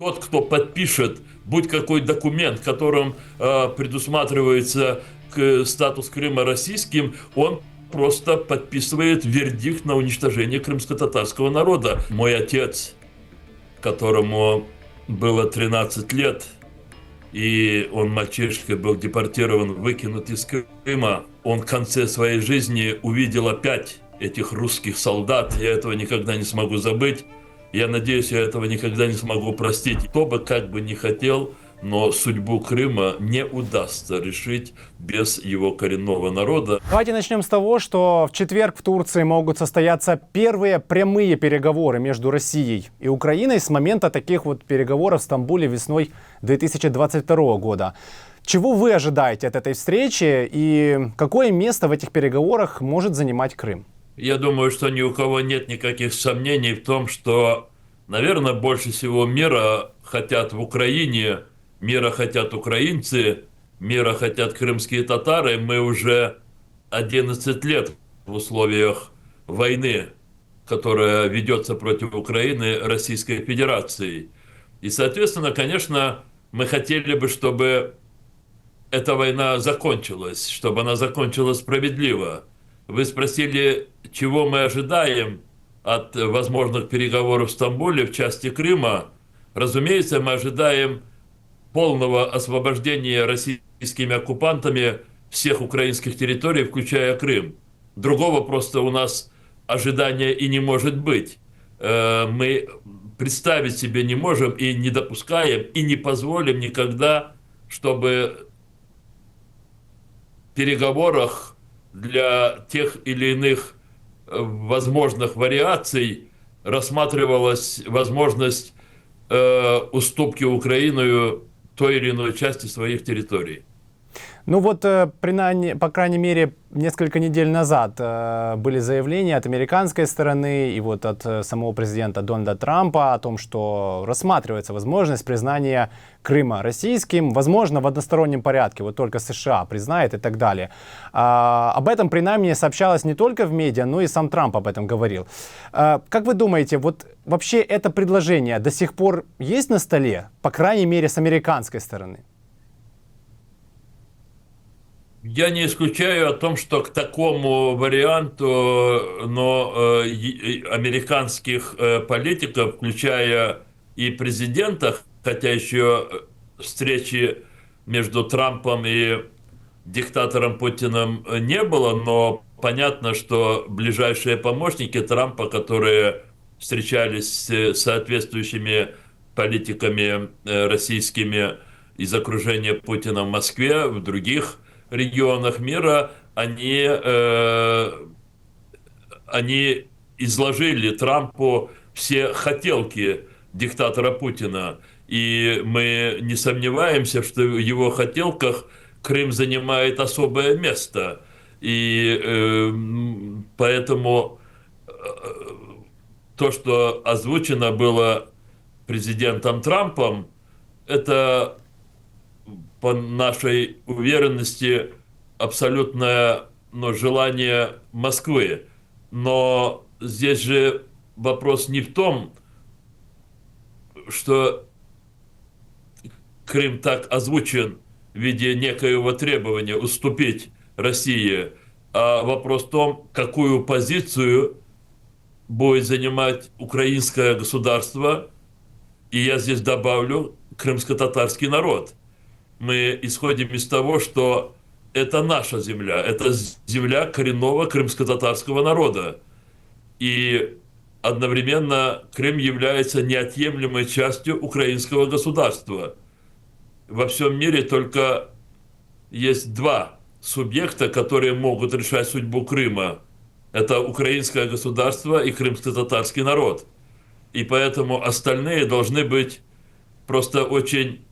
Тот, кто подпишет будь какой документ, которым предусматривается статус Крыма российским, он просто подписывает вердикт на уничтожение крымско-татарского народа. Мой отец, которому было 13 лет, и он мальчишкой был депортирован, выкинут из Крыма, он в конце своей жизни увидел опять этих русских солдат. Я этого никогда не смогу забыть. Я надеюсь, я этого никогда не смогу простить. Кто бы как бы не хотел, но судьбу Крыма не удастся решить без его коренного народа. Давайте начнем с того, что в четверг в Турции могут состояться первые прямые переговоры между Россией и Украиной с момента таких вот переговоров в Стамбуле весной 2022 года. Чего вы ожидаете от этой встречи и какое место в этих переговорах может занимать Крым? Я думаю, что ни у кого нет никаких сомнений в том, что, наверное, больше всего мира хотят в Украине, мира хотят украинцы, мира хотят крымские татары. Мы уже 11 лет в условиях войны, которая ведется против Украины Российской Федерацией. И, соответственно, конечно, мы хотели бы, чтобы эта война закончилась, чтобы она закончилась справедливо. Вы спросили, чего мы ожидаем от возможных переговоров в Стамбуле в части Крыма. Разумеется, мы ожидаем полного освобождения российскими оккупантами всех украинских территорий, включая Крым. Другого просто у нас ожидания и не может быть. Мы представить себе не можем и не допускаем, и не позволим никогда, чтобы в переговорах для тех или иных возможных вариаций рассматривалась возможность уступки Украиной той или иной части своих территорий. Ну вот, по крайней мере, несколько недель назад были заявления от американской стороны и вот от самого президента Дональда Трампа о том, что рассматривается возможность признания Крыма российским, возможно, в одностороннем порядке, вот только США признает и так далее. Об этом, принаймні, сообщалось не только в медиа, но и сам Трамп об этом говорил. Как вы думаете, вот вообще это предложение до сих пор есть на столе, по крайней мере, с американской стороны? Я не исключаю о том, что к такому варианту, но американских политиков, включая и президента, хотя еще встречи между Трампом и диктатором Путиным не было, но понятно, что ближайшие помощники Трампа, которые встречались с соответствующими политиками российскими из окружения Путина в Москве, в других регионах мира, они изложили Трампу все хотелки диктатора Путина. И мы не сомневаемся, что в его хотелках Крым занимает особое место. И поэтому то, что озвучено было президентом Трампом, это, по нашей уверенности, абсолютное желание Москвы. Но здесь же вопрос не в том, что Крым так озвучен в виде некоего требования уступить России, а вопрос в том, какую позицию будет занимать украинское государство, и я здесь добавлю крымско-татарский народ. Мы исходим из того, что это наша земля, это земля коренного крымско-татарского народа. И одновременно Крым является неотъемлемой частью украинского государства. Во всем мире только есть два субъекта, которые могут решать судьбу Крыма. Это украинское государство и крымско-татарский народ. И поэтому остальные должны быть просто очень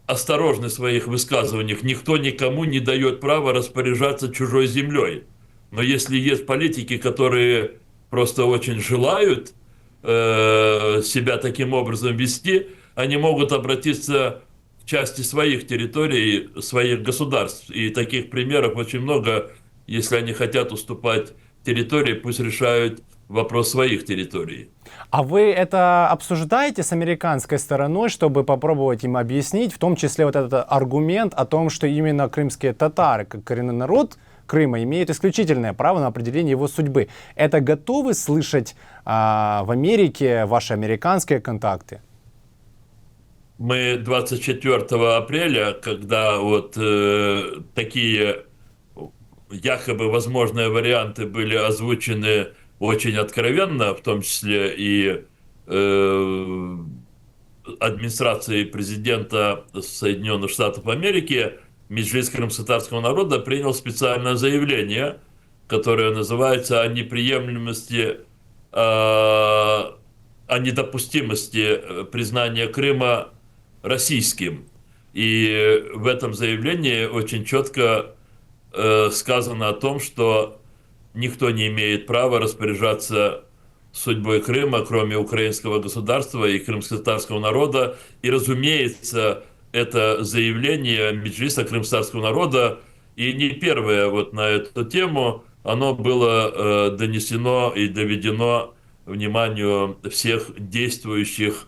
осторожны в своих высказываниях. Никто никому не дает права распоряжаться чужой землей. Но если есть политики, которые просто очень желают себя таким образом вести, они могут обратиться в части своих территорий, своих государств. И таких примеров очень много. Если они хотят уступать территории, пусть решают вопрос своих территорий. А вы это обсуждаете с американской стороной, чтобы попробовать им объяснить, в том числе вот этот аргумент о том, что именно крымские татары, как коренной народ Крыма, имеют исключительное право на определение его судьбы? Это готовы слышать в Америке ваши американские контакты? Мы 24 апреля, когда вот такие якобы возможные варианты были озвучены очень откровенно, в том числе и администрацией президента Соединенных Штатов Америки, Меджлис крымско-татарского народа принял специальное заявление, которое называется о недопустимости признания Крыма российским. И в этом заявлении очень четко сказано о том, что никто не имеет права распоряжаться судьбой Крыма, кроме украинского государства и крымско-татарского народа. И, разумеется, это заявление Меджлиса крымско-татарского народа, и не первое вот на эту тему, оно было донесено и доведено вниманию всех действующих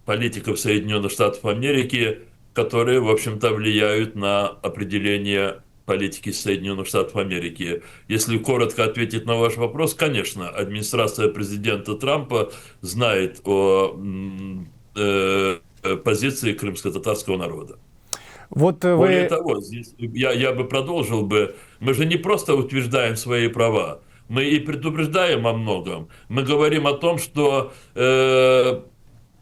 политиков Соединенных Штатов Америки, которые, в общем-то, влияют на определение политики Соединенных Штатов Америки. Если коротко ответить на ваш вопрос, конечно, администрация президента Трампа знает о позиции крымско-татарского народа. Вот Более вы... того, здесь я бы продолжил бы, мы же не просто утверждаем свои права, мы и предупреждаем о многом. Мы говорим о том, что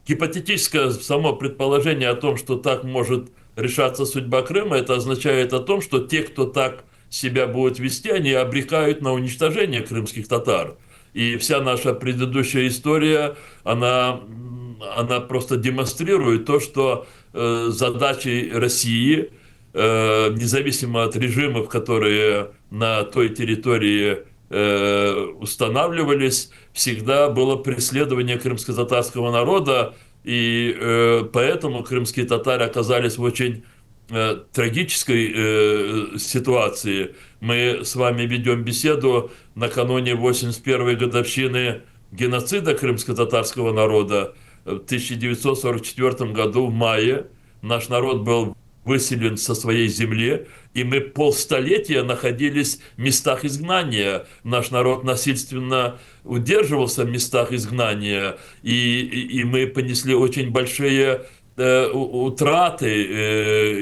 гипотетическое само предположение о том, что так может решаться судьба Крыма, это означает о том, что те, кто так себя будут вести, они обрекают на уничтожение крымских татар. И вся наша предыдущая история, она просто демонстрирует то, что задачей России, независимо от режимов, которые на той территории устанавливались, всегда было преследование крымско-татарского народа, и поэтому крымские татары оказались в очень трагической ситуации. Мы с вами ведем беседу накануне 81-й годовщины геноцида крымско-татарского народа. В 1944 году в мае наш народ был выселен со своей земли, и мы полстолетия находились в местах изгнания. Наш народ насильственно удерживался в местах изгнания, и мы понесли очень большие утраты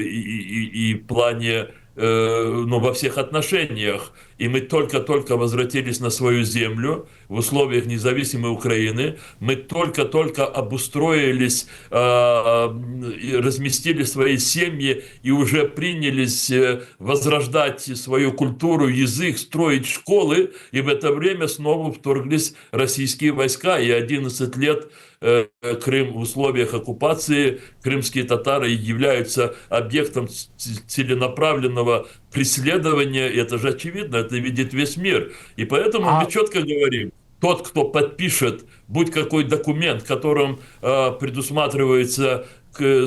и в плане, ну, во всех отношениях. И мы только-только возвратились на свою землю в условиях независимой Украины. Мы только-только обустроились, разместили свои семьи и уже принялись возрождать свою культуру, язык, строить школы. И в это время снова вторглись российские войска. И 11 лет Крым в условиях оккупации, крымские татары являются объектом целенаправленного преследования, и это же очевидно, это видит весь мир. И поэтому мы четко говорим, тот, кто подпишет будь какой документ, которым предусматривается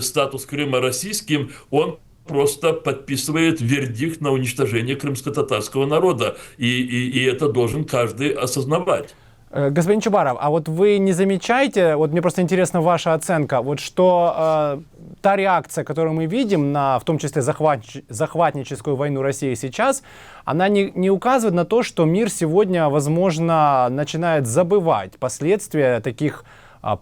статус Крыма российским, он просто подписывает вердикт на уничтожение крымско-татарского народа. И это должен каждый осознавать. Господин Чубаров, а вот вы не замечаете, вот мне просто интересна ваша оценка, вот что та реакция, которую мы видим на, в том числе, захватническую войну России сейчас, она не указывает на то, что мир сегодня, возможно, начинает забывать последствия таких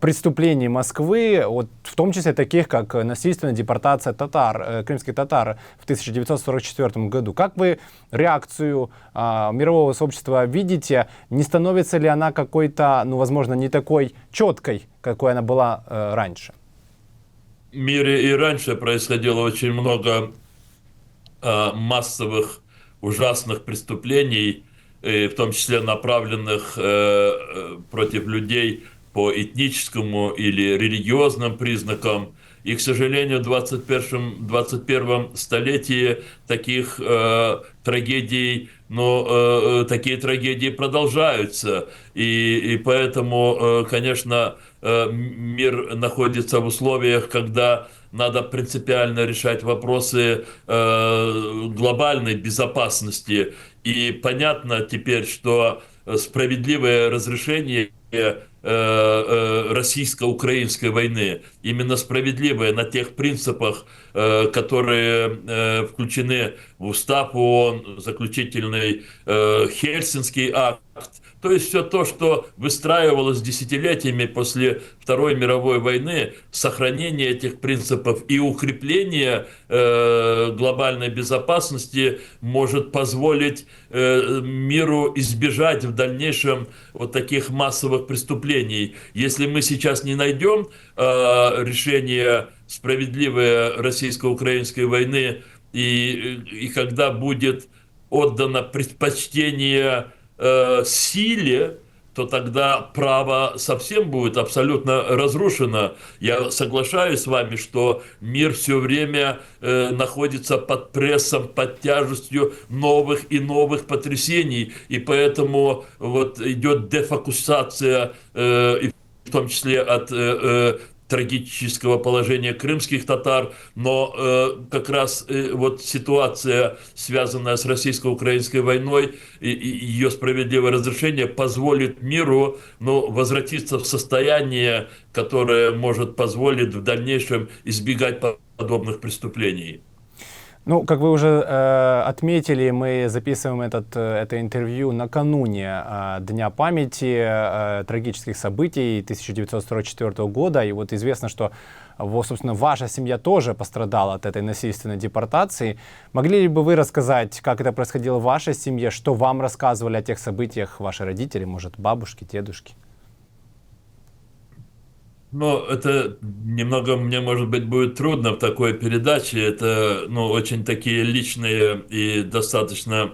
преступлений Москвы, вот, в том числе таких, как насильственная депортация татар, крымских татар в 1944 году. Как вы реакцию мирового сообщества видите? Не становится ли она какой-то, ну, возможно, не такой четкой, какой она была раньше? В мире и раньше происходило очень много массовых ужасных преступлений, в том числе направленных против людей по этническому или религиозным признакам. И, к сожалению, в 21 столетии таких трагедий, такие трагедии продолжаются. И поэтому, конечно, мир находится в условиях, когда надо принципиально решать вопросы глобальной безопасности. И понятно теперь, что справедливое разрешение российско-украинской войны, именно справедливое на тех принципах, которые включены в устав ООН, заключительный Хельсинский акт, то есть все то, что выстраивалось десятилетиями после Второй мировой войны, сохранение этих принципов и укрепление глобальной безопасности может позволить миру избежать в дальнейшем вот таких массовых преступлений. Если мы сейчас не найдем решение справедливой российско-украинской войны, и когда будет отдано предпочтение силе, то тогда право совсем будет абсолютно разрушено. Я соглашаюсь с вами, что мир все время находится под прессом, под тяжестью новых и новых потрясений, и поэтому вот идет дефокусация, и в том числе от трагического положения крымских татар, но как раз вот ситуация, связанная с российско-украинской войной, и ее справедливое разрешение позволит миру, ну, возвратиться в состояние, которое может позволить в дальнейшем избегать подобных преступлений. Ну, как вы уже отметили, мы записываем это интервью накануне Дня памяти трагических событий 1944 года. И вот известно, что, собственно, ваша семья тоже пострадала от этой насильственной депортации. Могли ли бы вы рассказать, как это происходило в вашей семье, что вам рассказывали о тех событиях ваши родители, может, бабушки, дедушки? Ну, это немного мне, может быть, будет трудно в такой передаче. Это, ну, очень такие личные и достаточно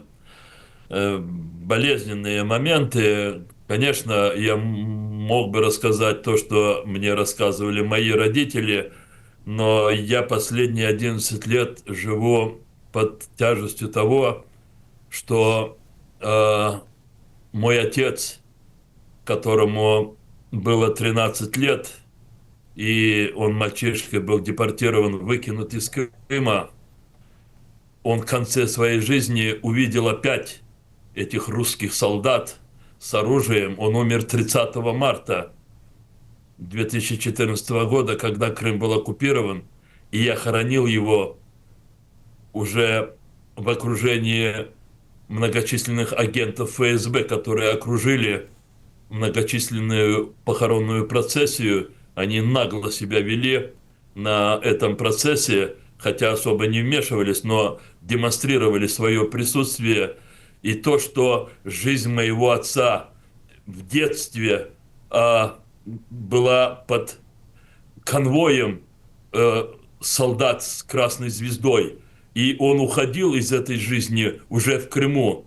болезненные моменты. Конечно, я мог бы рассказать то, что мне рассказывали мои родители, но я последние 11 лет живу под тяжестью того, что мой отец, которому было 13 лет, и он мальчишкой был депортирован, выкинут из Крыма, он в конце своей жизни увидел опять этих русских солдат с оружием. Он умер 30 марта 2014 года, когда Крым был оккупирован, и я хоронил его уже в окружении многочисленных агентов ФСБ, которые окружили многочисленную похоронную процессию. Они нагло себя вели на этом процессе, хотя особо не вмешивались, но демонстрировали свое присутствие. И то, что жизнь моего отца в детстве была под конвоем солдат с красной звездой, и он уходил из этой жизни уже в Крыму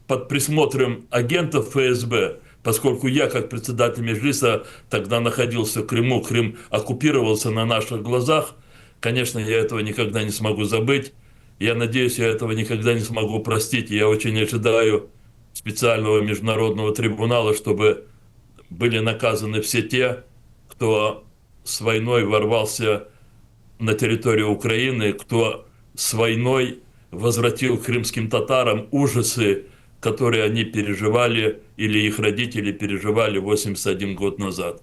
под присмотром агентов ФСБ, поскольку я, как председатель Меджлиса, тогда находился в Крыму, Крым оккупировался на наших глазах. Конечно, я этого никогда не смогу забыть. Я надеюсь, я этого никогда не смогу простить. Я очень ожидаю специального международного трибунала, чтобы были наказаны все те, кто с войной ворвался на территорию Украины, кто с войной возвратил крымским татарам ужасы, которые они переживали или их родители переживали 81 год назад.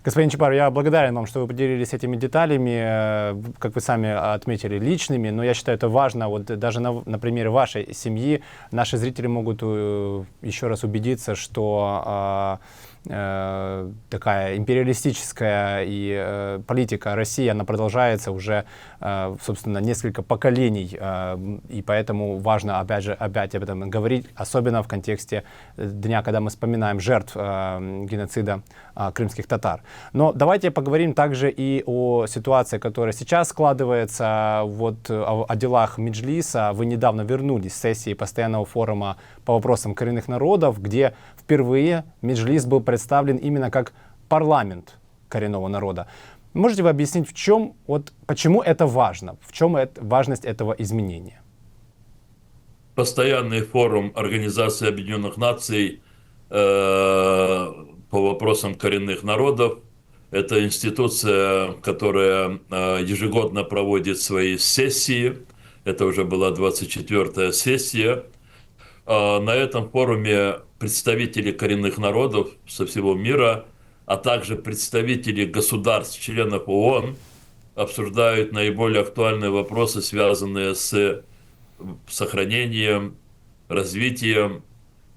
Господин Чапар, я благодарен вам, что вы поделились этими деталями, как вы сами отметили, личными, но я считаю, это важно. Вот даже на примере вашей семьи наши зрители могут еще раз убедиться, что такая империалистическая и политика России, она продолжается уже, собственно, несколько поколений, и поэтому важно опять об этом говорить, особенно в контексте дня, когда мы вспоминаем жертв геноцида крымских татар. Но давайте поговорим также и о ситуации, которая сейчас складывается, вот о делах Меджлиса. Вы недавно вернулись с сессии постоянного форума по вопросам коренных народов, где впервые Меджлис был представлен именно как парламент коренного народа. Можете вы объяснить, почему это важно? В чем важность этого изменения? Постоянный форум Организации Объединенных Наций по вопросам коренных народов – это институция, которая ежегодно проводит свои сессии. Это уже была 24-я сессия. На этом форуме представители коренных народов со всего мира, а также представители государств, членов ООН, обсуждают наиболее актуальные вопросы, связанные с сохранением, развитием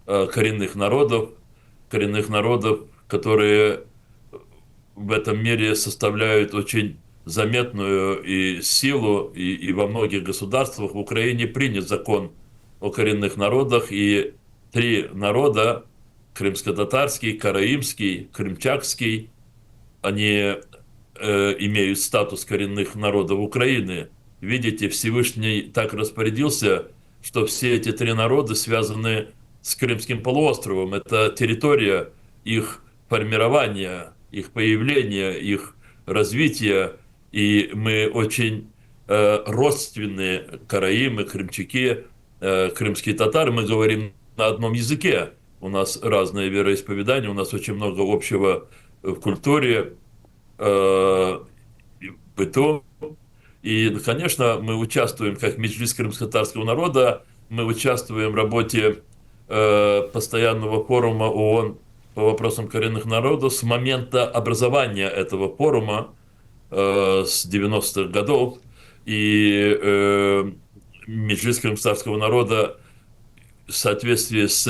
коренных народов, которые в этом мире составляют очень заметную и силу, и во многих государствах. В Украине принят закон о коренных народах, и 3 народа, крымско-татарский, караимский, крымчакский, они имеют статус коренных народов Украины. Видите, Всевышний так распорядился, что все эти 3 народа связаны с Крымским полуостровом. Это территория их формирования, их появления, их развития. И мы очень родственны, караимы, крымчаки, крымские татары. Мы говорим на одном языке. У нас разные вероисповедания, у нас очень много общего в культуре, в быту. И, конечно, мы участвуем, как Меджлис крымско-татарского народа, мы участвуем в работе постоянного форума ООН по вопросам коренных народов с момента образования этого форума с 90-х годов. И Меджлис крымско-татарского народа в соответствии с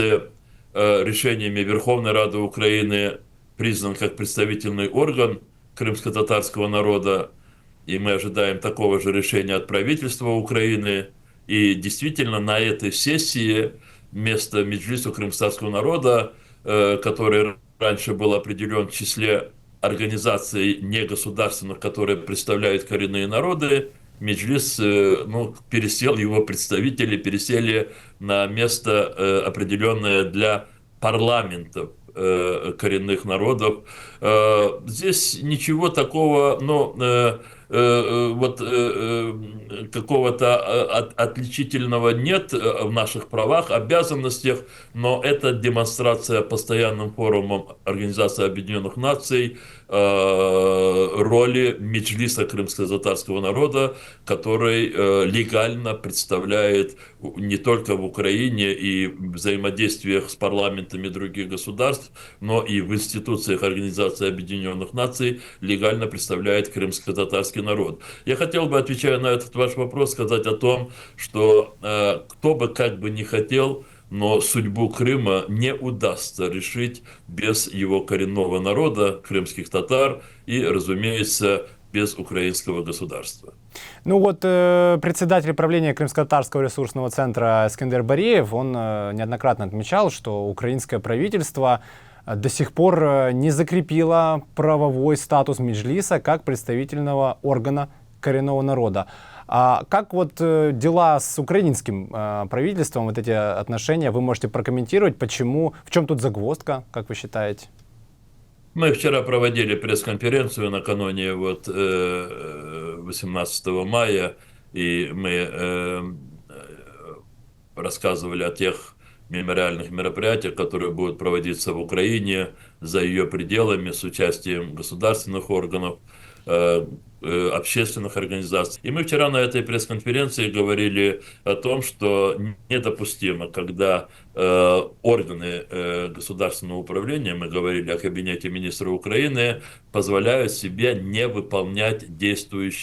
решениями Верховной Рады Украины признан как представительный орган крымско-татарского народа, и мы ожидаем такого же решения от правительства Украины. И действительно на этой сессии вместо Меджлиса крымско-татарского народа, который раньше был определен в числе организаций негосударственных, которые представляют коренные народы, Меджлис, пересел, его представители пересели на место, определенное для парламентов коренных народов. Здесь ничего такого, какого-то отличительного нет в наших правах, обязанностях, но это демонстрация постоянным форумом Организации Объединенных Наций роли Меджлиса крымско-татарского народа, который легально представляет не только в Украине и в взаимодействиях с парламентами других государств, но и в институциях Организации Объединенных Наций легально представляет крымско-татарский народ. Я хотел бы, отвечая на этот ваш вопрос, сказать о том, что кто бы как бы ни хотел, но судьбу Крыма не удастся решить без его коренного народа, крымских татар, и, разумеется, без украинского государства. Ну вот председатель правления Крымско-татарского ресурсного центра Эскендер Бареев, он неоднократно отмечал, что украинское правительство до сих пор не закрепило правовой статус Меджлиса как представительного органа коренного народа. А как вот дела с украинским правительством, вот эти отношения, вы можете прокомментировать, почему, в чем тут загвоздка, как вы считаете? Мы вчера проводили пресс-конференцию накануне 18 мая, и мы рассказывали о тех мемориальных мероприятиях, которые будут проводиться в Украине, за ее пределами, с участием государственных органов, общественных организаций. И мы вчера на этой пресс-конференции говорили о том, что недопустимо, когда органы государственного управления, мы говорили о Кабинете министров Украины, позволяют себе не выполнять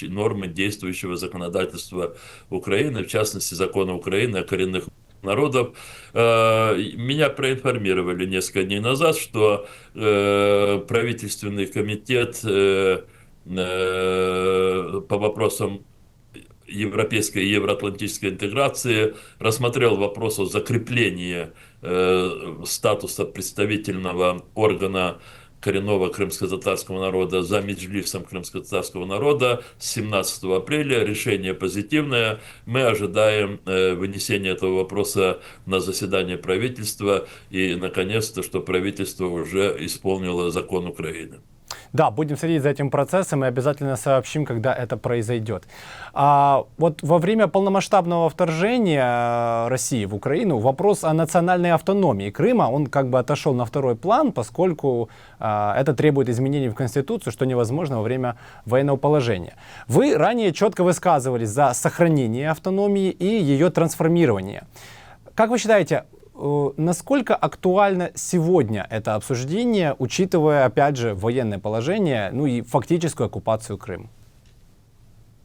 нормы действующего законодательства Украины, в частности, закона Украины о коренных народов. Меня проинформировали несколько дней назад, что правительственный комитет по вопросам европейской и евроатлантической интеграции рассмотрел вопрос о закреплении статуса представительного органа коренного крымско-татарского народа за Меджлисом крымско-татарского народа с 17 апреля. Решение позитивное. Мы ожидаем вынесения этого вопроса на заседание правительства и, наконец-то, что правительство уже исполнило закон Украины. Да, будем следить за этим процессом и обязательно сообщим, когда это произойдет. Вот во время полномасштабного вторжения России в Украину вопрос о национальной автономии Крыма, он как бы отошел на второй план, поскольку это требует изменений в Конституцию, что невозможно во время военного положения. Вы ранее четко высказывались за сохранение автономии и ее трансформирование. Как вы считаете, насколько актуально сегодня это обсуждение, учитывая, опять же, военное положение, ну и фактическую оккупацию Крыма?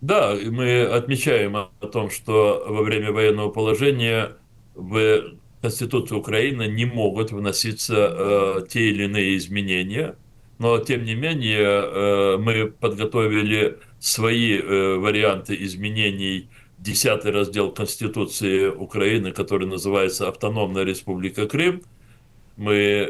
Да, и мы отмечаем о том, что во время военного положения в Конституцию Украины не могут вноситься те или иные изменения, но тем не менее мы подготовили свои варианты изменений. 10-й раздел Конституции Украины, который называется «Автономная Республика Крым». Мы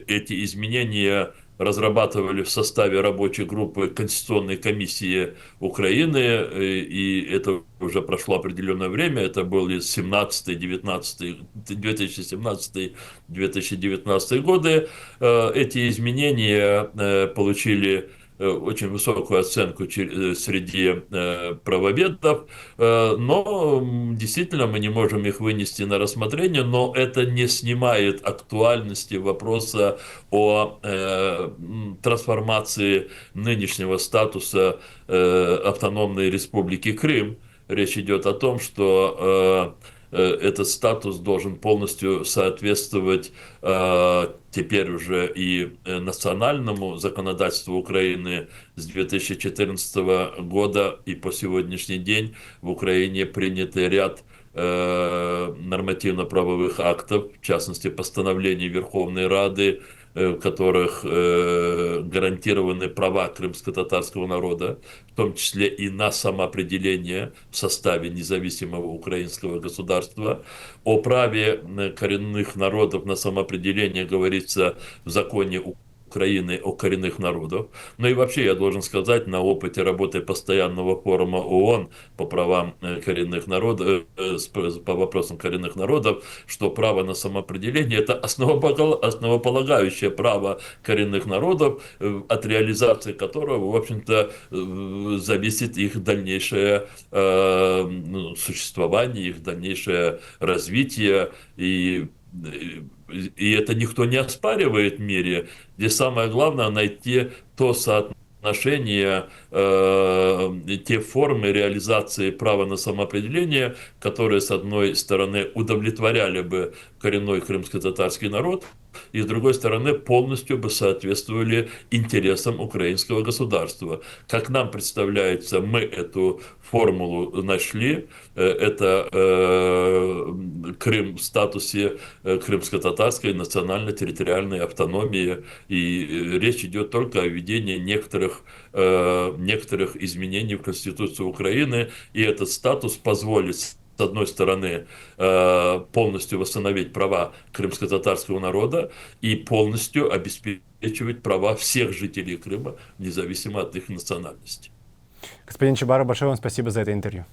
эти изменения разрабатывали в составе рабочей группы Конституционной комиссии Украины, и это уже прошло определенное время, это были 17-19, 2017-2019 годы. Эти изменения получили очень высокую оценку среди правоведов, но действительно мы не можем их вынести на рассмотрение, но это не снимает актуальности вопроса о трансформации нынешнего статуса автономной республики Крым. Речь идет о том, что этот статус должен полностью соответствовать теперь уже и национальному законодательству Украины. С 2014 года и по сегодняшний день в Украине принят ряд нормативно-правовых актов, в частности, постановлений Верховной Рады, в которых гарантированы права крымско-татарского народа, в том числе и на самоопределение в составе независимого украинского государства. О праве коренных народов на самоопределение говорится в законе Украины о коренных народах. Ну и вообще я должен сказать, на опыте работы постоянного форума ООН по правам коренных народов, по вопросам коренных народов, что право на самоопределение – это основополагающее право коренных народов, от реализации которого, в общем-то, зависит их дальнейшее существование, их дальнейшее развитие. И это никто не оспаривает в мире. Здесь самое главное найти то соотношение, те формы реализации права на самоопределение, которые, с одной стороны, удовлетворяли бы коренной крымско-татарский народ, и, с другой стороны, полностью бы соответствовали интересам украинского государства. Как нам представляется, мы эту формулу нашли. Это Крым в статусе крымско-татарской национально-территориальной автономии. И речь идет только о введении некоторых изменений в Конституцию Украины. И этот статус позволит, с одной стороны, полностью восстановить права крымско-татарского народа и полностью обеспечивать права всех жителей Крыма, независимо от их национальности. Господин Чубаров, большое вам спасибо за это интервью.